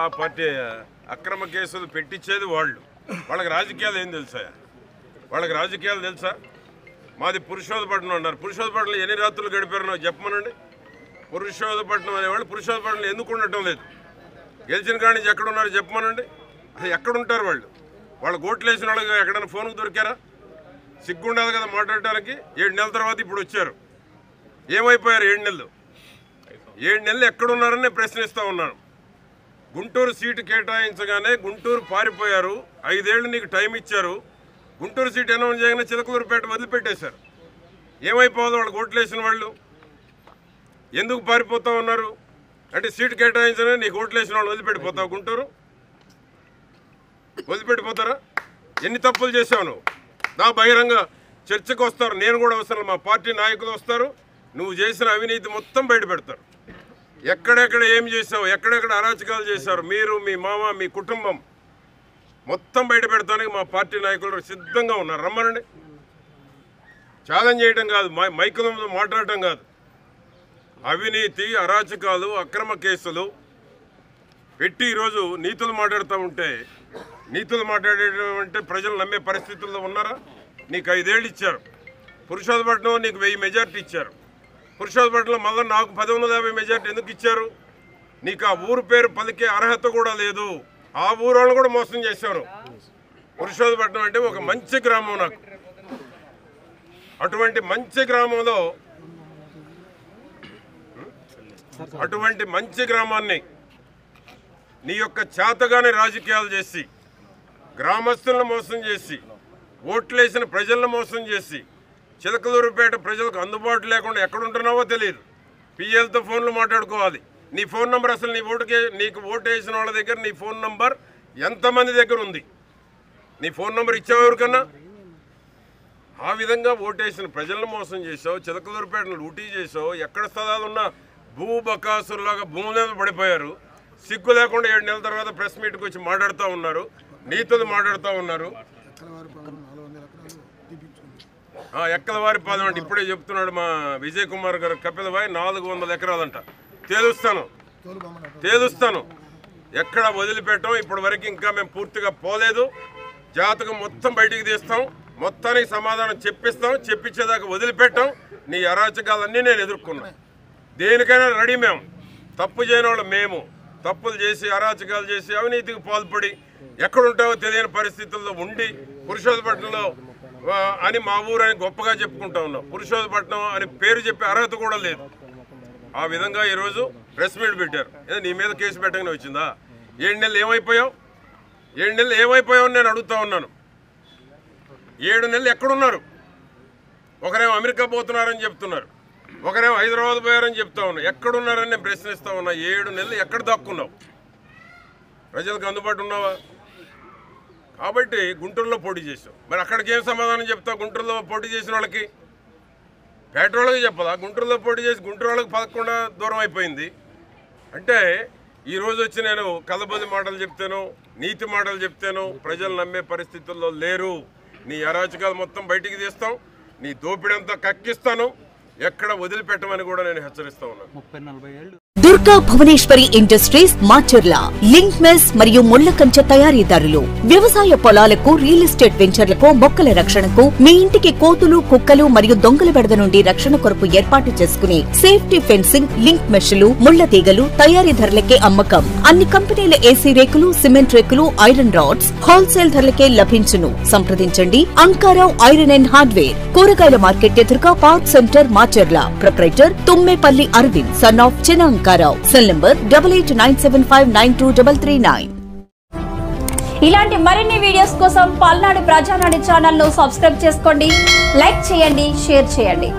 ఆ పార్టీ అక్రమ కేసులు పెట్టించేది వాళ్ళు. వాళ్ళకి రాజకీయాలు ఏం తెలుసా? వాళ్ళకి రాజకీయాలు తెలుసా? మాది పురుషోత్తపట్నం అన్నారు. పురుషోత్తపట్నంలో ఎన్ని రాత్రులు గడిపారో చెప్పమనండి. పురుషోత్తపట్నం అనేవాళ్ళు పురుషోత్తపట్నంలో ఎందుకు ఉండటం లేదు? గెలిచిన కాడి నుంచి ఎక్కడున్నారో చెప్పమనండి. అది ఎక్కడుంటారు వాళ్ళు? వాళ్ళ ఓట్లు వేసిన వాళ్ళకి ఎక్కడైనా ఫోన్కి దొరికారా? సిగ్గుండాలి కదా మాట్లాడటానికి. 7 నెలల తర్వాత ఇప్పుడు వచ్చారు. ఏమైపోయారు 7 నెలలు? 7 నెలలు ఎక్కడున్నారని ప్రశ్నిస్తూ ఉన్నాను. గుంటూరు సీటు కేటాయించగానే గుంటూరు పారిపోయారు. 5 ఏళ్ళు నీకు టైం ఇచ్చారు. గుంటూరు సీటు అనౌన్స్ చేయగానే చిలకలూరుపేట వదిలిపెట్టేశారు. ఏమైపోదు వాళ్ళకి ఓట్లు వేసిన వాళ్ళు? ఎందుకు పారిపోతూ ఉన్నారు అంటే సీటు కేటాయించగానే నీకు ఓట్లు వేసిన వాళ్ళు వదిలిపెట్టిపోతావు? గుంటూరు వదిలిపెట్టిపోతారా? ఎన్ని తప్పులు చేసావు నువ్వు? నా బహిరంగ చర్చకు వస్తారు. నేను కూడా వస్తాను, మా పార్టీ నాయకులు వస్తారు. నువ్వు చేసిన అవినీతి మొత్తం బయట పెడతారు. ఎక్కడెక్కడ ఏం చేసావు, ఎక్కడెక్కడ అరాచకాలు చేశారు మీరు, మీ మామ, మీ కుటుంబం మొత్తం బయట పెడతానికి మా పార్టీ నాయకులు సిద్ధంగా ఉన్నారు. రమ్మనండి. ఛాలెంజ్ చేయడం కాదు, మైకుల మీద మాట్లాడటం కాదు. అవినీతి, అరాచకాలు, అక్రమ కేసులు పెట్టి ఈరోజు నీతులు మాట్లాడుతూ ఉంటే, నీతులు మాట్లాడేటం అంటే ప్రజలు నమ్మే పరిస్థితుల్లో ఉన్నారా? నీకు 5 ఏళ్ళు ఇచ్చారు. పురుషోత్తపట్నం నీకు 1000 మెజార్టీ ఇచ్చారు. పురుషోత్తపట్నంలో మళ్ళీ నాకు 1150 మెజార్టీ ఎందుకు ఇచ్చారు? నీకు ఆ ఊరు పేరు పలికే అర్హత కూడా లేదు. ఆ ఊరు వాళ్ళని కూడా మోసం చేశారు. పురుషోత్తపట్నం అంటే ఒక మంచి గ్రామం నాకు. అటువంటి మంచి గ్రామంలో అటువంటి మంచి గ్రామాన్ని నీ యొక్క చేతగానే రాజకీయాలు చేసి, గ్రామస్తులను మోసం చేసి, ఓట్లేసిన ప్రజలను మోసం చేసి, చిలకలూరుపేట ప్రజలకు అందుబాటు లేకుండా ఎక్కడుంటున్నావో తెలియదు. పిఎల్తో ఫోన్లు మాట్లాడుకోవాలి. నీ ఫోన్ నెంబర్ అసలు నీకు ఓటు వేసిన వాళ్ళ దగ్గర నీ ఫోన్ నెంబర్ ఎంతమంది దగ్గర ఉంది? నీ ఫోన్ నెంబర్ ఇచ్చావు ఎవరికన్నా? ఆ విధంగా ఓటేసిన ప్రజలను మోసం చేసావు. చిలకలూరుపేటను లూటీ చేసావు. ఎక్కడ స్థలాలున్నా భూబకాసుల్లాగా భూముల మీద పడిపోయారు. సిగ్గు లేకుండా 7 నెలల తర్వాత ప్రెస్ మీట్కి వచ్చి మాట్లాడుతూ ఉన్నారు, నీతులు మాట్లాడుతూ ఉన్నారు. ఎక్కలవారి పాదం అంటే ఇప్పుడే చెప్తున్నాడు మా విజయ్ కుమార్ గారు. కపిలవాయి 400 ఎకరాలంట. తేలుస్తాను. ఎక్కడ వదిలిపెట్టాం ఇప్పటి వరకు. ఇంకా మేము పూర్తిగా పోలేదు. జాతకం మొత్తం బయటికి తీస్తాం. మొత్తానికి సమాధానం చెప్పిస్తాం. చెప్పించేదాకా వదిలిపెట్టాం. నీ అరాచకాలన్నీ నేను ఎదుర్కొన్నా. దేనికైనా రెడీ. మేము తప్పు చేయని వాళ్ళు. మేము తప్పులు చేసి, అరాచకాలు చేసి, అవినీతికి పాల్పడి ఎక్కడుంటావో తెలియని పరిస్థితుల్లో ఉండి పురుషోత్తపట్నంలో అని మా ఊరు అని గొప్పగా చెప్పుకుంటా ఉన్నాం. పురుషోత్తపట్నం అని పేరు చెప్పే అర్హత కూడా లేదు. ఆ విధంగా ఈరోజు ప్రెస్ మీట్ పెట్టారు. నీ మీద కేసు పెట్టగానే వచ్చిందా? 7 నెలలు ఏమైపోయావు? 7 నెలలు ఏమైపోయావు నేను అడుగుతా ఉన్నాను. 7 నెలలు ఎక్కడున్నారు? ఒకరేమో అమెరికా పోతున్నారని చెప్తున్నారు, ఒకరేమో హైదరాబాద్ పోయారని చెప్తా ఉన్నా. ఎక్కడున్నారని నేను ప్రశ్నిస్తా ఉన్నా. 7 నెలలు ఎక్కడ దాక్కున్నావు? ప్రజలకు అందుబాటు ఉన్నావా? కాబట్టి గుంటూరులో పోటీ చేసావు. మరి అక్కడికి ఏం సమాధానం చెప్తావు? గుంటూరులో పోటీ చేసిన వాళ్ళకి, పేటోళ్ళకి చెప్పదా? గుంటూరులో పోటీ చేసి గుంటూరు వాళ్ళకి పదకుండా దూరం అయిపోయింది అంటే ఈరోజు వచ్చి నేను కలబొల్లి మాటలు చెప్తాను, నీతి మాటలు చెప్తాను, ప్రజలు నమ్మే పరిస్థితుల్లో లేరు. నీ అరాచకాలు మొత్తం బయటికి తీస్తాం. నీ దోపిడంతా కక్కిస్తాను. ఎక్కడ వదిలిపెట్టమని కూడా నేను హెచ్చరిస్తా ఉన్నాను. 30-40 ఏళ్ళు Durga Bhuvaneshwari industries Macherla link mesh మరియు ముళ్ల కంచె తయారీదారులు. వ్యవసాయ పొలాలకు, రియల్ ఎస్టేట్ వెంచర్లకు, మొక్కల రక్షణకు, మీ ఇంటికి కోతులు, కుక్కలు మరియు దొంగల బెడద నుండి రక్షణ కొరకు ఏర్పాటు చేసుకునే సేఫ్టీ ఫెన్సింగ్, లింక్ మెష్లు, ముళ్ల తీగలు తయారీ ధరలకే అమ్మకం. అన్ని కంపెనీల ఏసీ రేకులు, సిమెంట్ రేకులు, ఐరన్ రాడ్స్ హోల్సేల్ ధరలకే లభించును. సంప్రదించండి అంకారావు ఐరన్ అండ్ హార్డ్వేర్, కూరగాయల మార్కెట్ ఎదురుగా park centre Macherla. Proprietor Tummepalli Aravind, son of Chinna cell number 8897592339. ఇలాంటి మరిన్ని వీడియోస్ కోసం పల్నాడు ప్రజానాడి ఛానల్ ను సబ్స్క్రైబ్ చేసుకోండి, లైక్ చేయండి, షేర్ చేయండి.